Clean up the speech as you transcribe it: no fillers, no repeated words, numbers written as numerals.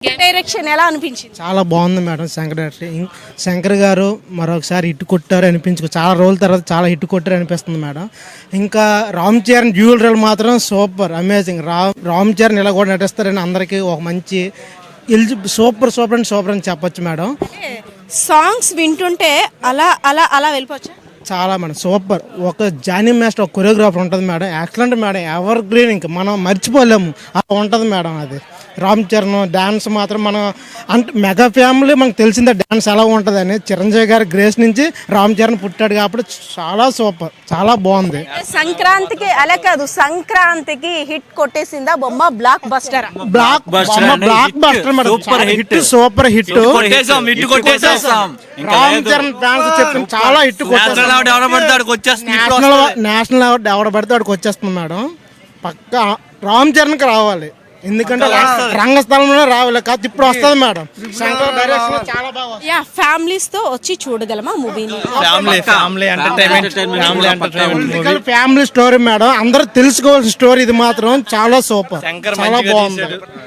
Direction ఎలా అనిపించింది? చాలా బాగుంది మేడం. శంకర్ గారు మరొకసారి హిట్ కొట్టారు చాలా రోజుల తర్వాత చాలా హిట్ కొట్టారు అనిపిస్తుంది మేడం. ఇంకా రామ్ చరణ్ డ్యూయల్ రోల్ మాత్రం సూపర్ అమేజింగ్. రామ్ చరణ్ ఇలా కూడా నటిస్తారని అందరికీ ఒక మంచి సూపర్ అని చెప్పొచ్చు మేడం. సాంగ్స్ వింటుంటే అలా అలా అలా వెళ్ళిపోవచ్చు. చాలా మేడం సూపర్. ఒక జానీ మాస్టర్ ఒక కొరియోగ్రాఫర్ ఉంటుంది madam, excellent madam, ever green, ఇంకా మనం మర్చిపోలేము అలా ఉంటుంది మేడం. అది రామ్ చరణ్ డ్యాన్స్ మాత్రం మనం అంటే మెగా ఫ్యామిలీ మనకు తెలిసిందే డ్యాన్స్ ఎలా ఉంటుందని. చిరంజీవి గారి గ్రేస్ నుంచి రామ్ చరణ్ పుట్టాడు కాబట్టి చాలా సూపర్, చాలా బాగుంది. సంక్రాంతికి అలా కాదు, సంక్రాంతికి హిట్ కొట్టేసిందా బొమ్మ? Block buster madam, super hit. Ram Charan fans చెప్పిన చాలా హిట్ కొట్టేస్తాడు. నేషనల్ అవార్డు ఎవడ పడితే వాడికి వచ్చేస్తుంది మేడం. పక్కా రామ్ చరణ్కి రావాలి, ఎందుకంటే రంగస్థలంలో రావాలి కాదు, ఇప్పుడు వస్తుంది మేడం. శంకర్ డైరెక్షన్ చాలా బాగా. ఫ్యామిలీస్ తో వచ్చి చూడగలమా మూవీని? ఫ్యామిలీ స్టోరీ మేడం, అందరూ తెలుసుకోవాల్సిన స్టోరీ. ఇది మాత్రం చాలా సూపర్, చాలా బాగుంది.